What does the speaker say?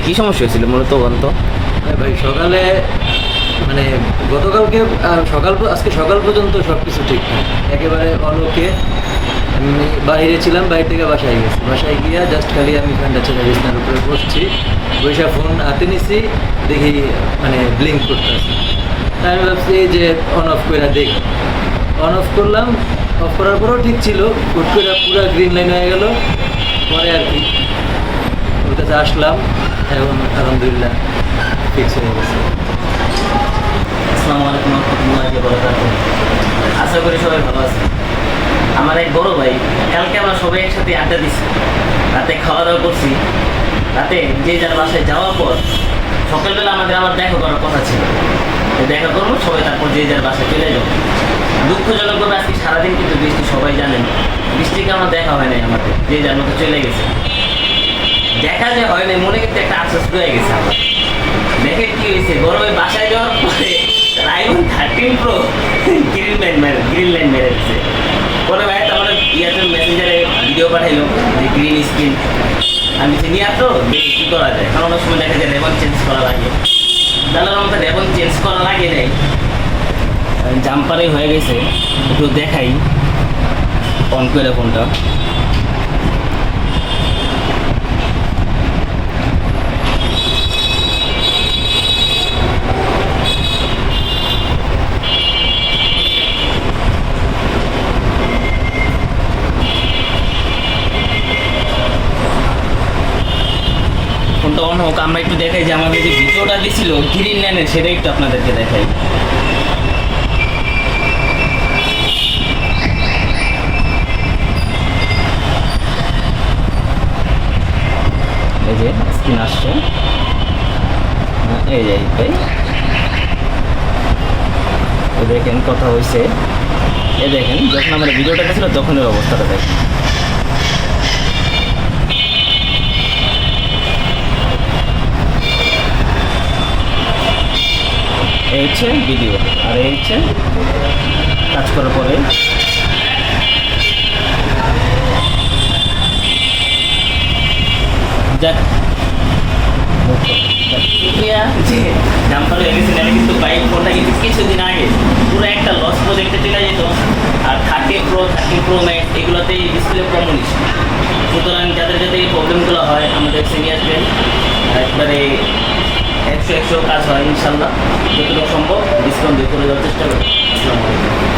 কি সমস্যা হয়েছিল মূলত বলতো? ভাই সকালে মানে গতকালকে আজকে সকাল পর্যন্ত সব কিছু ঠিকঠাক, একেবারে অলোকে। আমি বাইরে ছিলাম, বাইরে থেকে বাসায় গেছি, বাসায় গিয়া জাস্ট খালি আমি ফ্যানটা ছেড়ে বিছনার উপরে বসছি, বৈশা ফোন হাতে নিছি, দেখি মানে ব্লিঙ্ক করতেছে। তাই আমি ভাবছি যে অন অফ করে দেখি, অন অফ করলাম, অফ করার পরেও ঠিক ছিল, হুট করে পুরো গ্রিন লাইন হয়ে গেল। পরে আর কি ওর কাছে আসলাম, এখন আলহামদুলিল্লাহ ফিক্স হয়ে গেছে। আসসালামু আলাইকুম রহমতুল্লাহি ওয়া বারাকাতুহু। আশা করি সবাই ভালো আছে। আমার এক বড় ভাই, কালকে আমরা সবাই একসাথে আড্ডা দিছি, রাতে খাওয়া দাওয়া করছি। রাতে যে যার বাসায় যাওয়ার পর সকালবেলা আমাদের আবার দেখা করার কথা ছিল, দেখা করবো সবাই, তারপর যে যার বাসায় চলে যাবো। দুঃখজনকভাবে আজকে সারাদিন কিন্তু বৃষ্টি, সবাই জানেন বৃষ্টিকে আমার দেখা হয় নাই, আমাদের যে যার মতো চলে গেছে। দেখা যে হয় নাই, মনে কিন্তু একটা আশ্বাস হয়ে গেছে আমার। দেখে কি হয়েছে, গরমে বাসায় যাওয়ার পরে আইফোন 13 প্রো গ্রিন লাইন মেরে দিচ্ছে। পরে ভাই আমার ইয়ারটেল মেসেঞ্জারে ভিডিও পাঠাইলো যে গ্রিন স্ক্রিন। আমি চিনি আর তো দেখি কী করা যায়, কারণ অনেক সময় দেখা যায় রেবন চেঞ্জ করা লাগে। দাদার মতো রেবন চেঞ্জ করা লাগে নাই, জাম্পারে হয়ে গেছে। একটু দেখাই অন করে ফোনটা। ফোনটা অন হোক, আমরা একটু দেখাই যে আমাদের যে ভিডিওটা দিয়েছিল গ্রিন লাইনের, সেটা একটু আপনাদেরকে দেখাই। এই যে স্ক্রিন আসছে, এই যে ভাই দেখেন কথা হয়েছে। এ দেখেন যখন আমরা ভিডিওটা দেখছিল তখনের অবস্থাটা দেখেন। এই হচ্ছে ভিডিও, আর এই হচ্ছে কাজ করার পরে। যাক যে জাম্পার হয়ে গেছে, এটা কিন্তু বাইক ফোনটা কিন্তু কিছুদিন আগে পুরো একটা লস প্রজেক্টে চলে যেত। আর 13 প্রো ম্যাক্স এগুলোতেই ডিসপ্লে কমন ইস্যু। সুতরাং যাদের যাদের এই প্রবলেমগুলো হয় আমাদের সিনিয়র ফ্রেন্ড একবারে 100 কাজ হয়, ইনশাল্লাহ যতটুকু সম্ভব ডিসকাউন্ট দিয়ে করে দেওয়ার চেষ্টা করি। আসসালামু আলাইকুম।